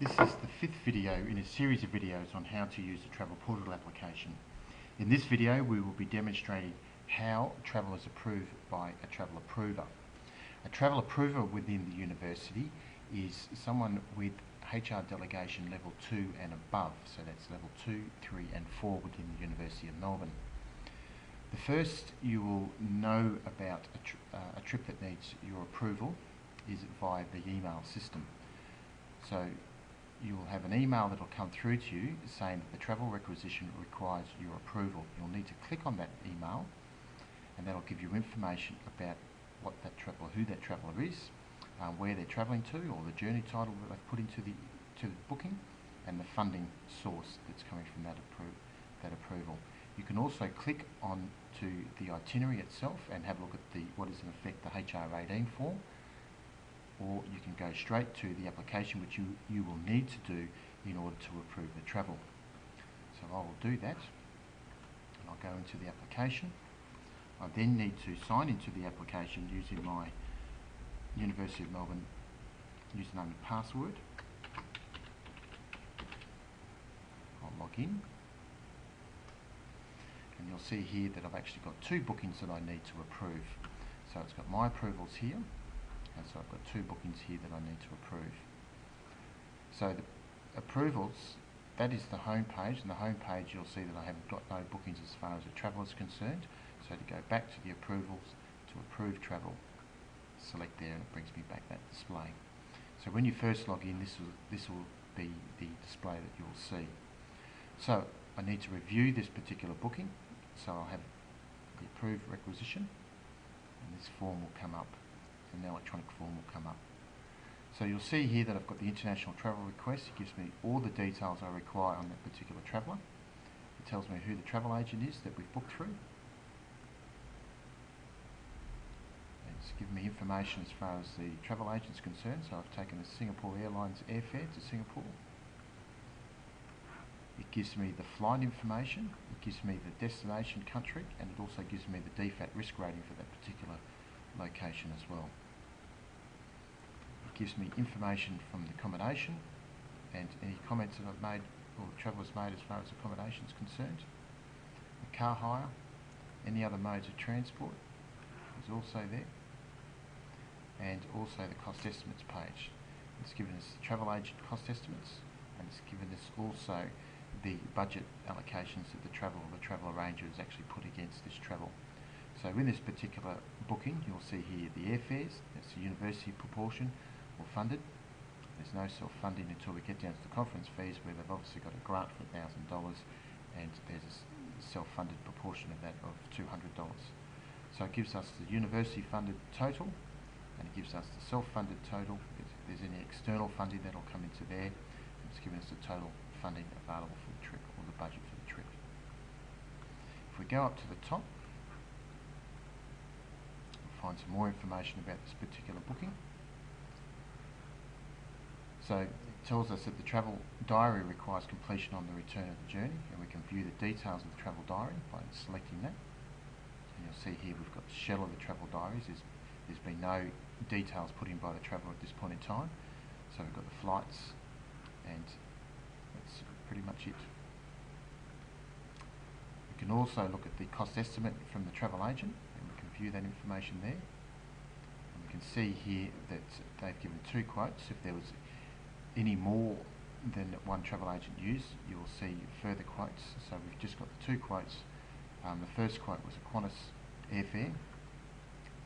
This is the fifth video in a series of videos on how to use the Travel Portal application. In this video we will be demonstrating how travel is approved by a travel approver. A travel approver within the university is someone with HR delegation level 2 and above, so that's level 2, 3 and 4 within the University of Melbourne. The first you will know about a trip that needs your approval is via the email system. So you will have an email that will come through to you saying that the travel requisition requires your approval. You'll need to click on that email and that'll give you information about what that traveller, who that traveller is, where they're travelling to, or the journey title that they've put into the booking, and the funding source that's coming from that approval. You can also click on to the itinerary itself and have a look at what is in effect the HR18 form, or you can go straight to the application, which you will need to do in order to approve the travel. So I will do that, and I'll go into the application. I then need to sign into the application using my University of Melbourne username and password. I'll log in, and you'll see here that I've actually got two bookings that I need to approve. So it's got my approvals here, and so I've got two bookings here that I need to approve. So the approvals, that is the home page, and the home page you'll see that I haven't got no bookings as far as the travel is concerned. So to go back to the approvals, to approve travel, select there, and it brings me back that display. So when you first log in, this will be the display that you'll see. So I need to review this particular booking, so I'll have the approved requisition, and this form will come up, and the electronic form will come up. So you'll see here that I've got the international travel request. It gives me all the details I require on that particular traveller. It tells me who the travel agent is that we've booked through. It's given me information as far as the travel agent is concerned, so I've taken the Singapore Airlines airfare to Singapore. It gives me the flight information, it gives me the destination country, and it also gives me the DFAT risk rating for that particular location as well. It gives me information from the accommodation and any comments that I've made or the traveller's made as far as accommodation is concerned. The car hire, any other modes of transport is also there, and also the cost estimates page. It's given us the travel agent cost estimates, and it's given us also the budget allocations that the travel arranger has actually put against this travel. So in this particular booking, you'll see here the airfares, that's the university proportion or funded. There's no self-funding until we get down to the conference fees, where they've obviously got a grant for $1,000, and there's a self-funded proportion of that of $200. So it gives us the university funded total, and it gives us the self-funded total. If there's any external funding, that'll come into there. It's giving us the total funding available for the trip, or the budget for the trip. If we go up to the top, we'll find some more information about this particular booking. So it tells us that the travel diary requires completion on the return of the journey, and we can view the details of the travel diary by selecting that. And you'll see here we've got the shell of the travel diaries. There's been no details put in by the traveller at this point in time. So we've got the flights, and that's pretty much it. We can also look at the cost estimate from the travel agent, and we can view that information there. And we can see here that they've given two quotes. If there was any more than one travel agent used, you will see further quotes. So we've just got the two quotes. The first quote was a Qantas airfare,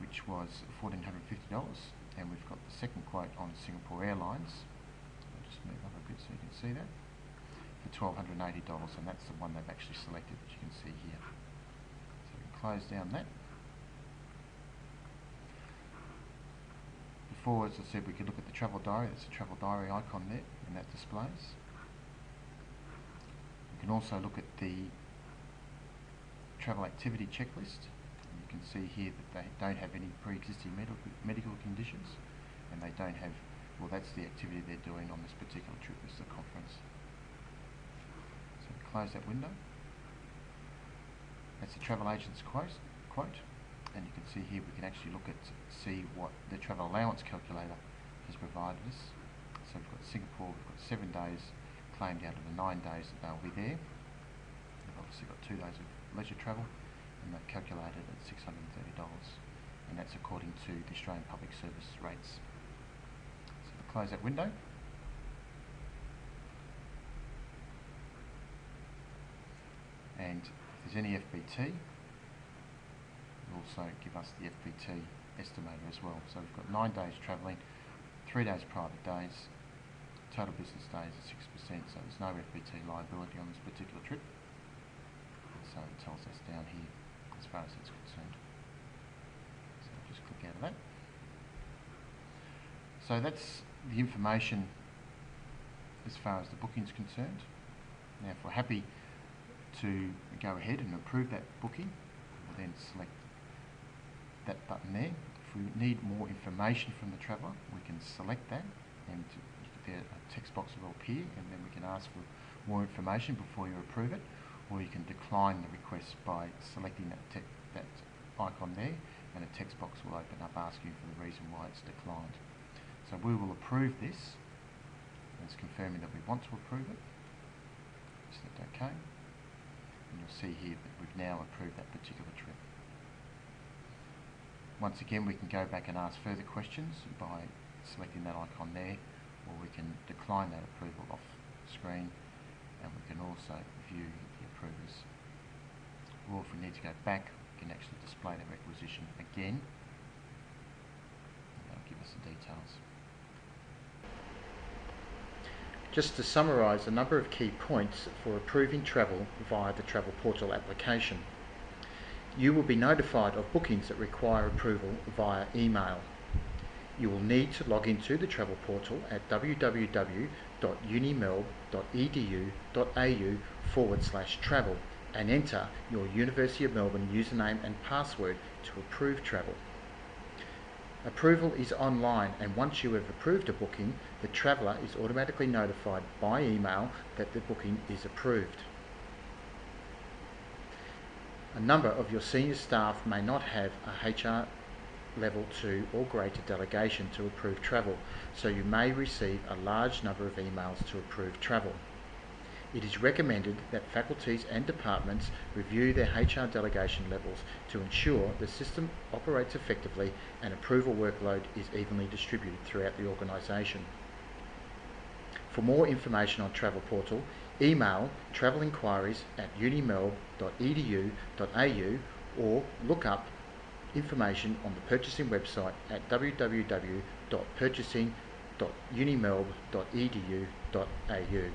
which was $1,450, and we've got the second quote on Singapore Airlines. I'll just move up a bit so you can see that, for $1,280, and that's the one they've actually selected, that you can see here. So we can close down that. Before, as I said, we could look at the travel diary. There's a travel diary icon there, and that displays. We can also look at the travel activity checklist. You can see here that they don't have any pre-existing medical conditions, and they don't have, well, that's the activity they're doing on this particular trip, is the conference. So we close that window. That's the travel agent's quote, and you can see here we can actually see what the travel allowance calculator has provided us. So So we've got Singapore, we've got 7 days claimed out of the 9 days that they'll be there. We've obviously got 2 days of leisure travel, and they've calculated at $630, and that's according to the Australian Public Service rates. So we'll close that window. And if there's any FBT, it'll also give us the FBT estimator as well. So we've got 9 days travelling, 3 days private days, total business days at 6%, so there's no FBT liability on this particular trip. So it tells us down here as far as it's concerned. So I'll just click out of that. So that's the information as far as the booking's concerned. Now if we're happy to go ahead and approve that booking, we'll then select that button there. If we need more information from the traveller, we can select that, and a text box will appear, and then we can ask for more information before you approve it, or you can decline the request by selecting that icon there, and a text box will open up asking for the reason why it's declined. So we will approve this. It's confirming that we want to approve it. Select OK, and you'll see here that we've now approved that particular trip. Once again, we can go back and ask further questions by selecting that icon there, or we can decline that approval off screen, and we can also view the approvers. Or if we need to go back, we can actually display the requisition again, and that'll give us the details. Just to summarise a number of key points for approving travel via the Travel Portal application. You will be notified of bookings that require approval via email. You will need to log into the Travel Portal at www.unimelb.edu.au/travel and enter your University of Melbourne username and password to approve travel. Approval is online, and once you have approved a booking, the traveller is automatically notified by email that the booking is approved. A number of your senior staff may not have a HR Level 2 or greater delegation to approve travel, so you may receive a large number of emails to approve travel. It is recommended that faculties and departments review their HR delegation levels to ensure the system operates effectively and approval workload is evenly distributed throughout the organisation. For more information on Travel Portal, email travelinquiries@unimelb.edu.au or look up information on the purchasing website at www.purchasing.unimelb.edu.au.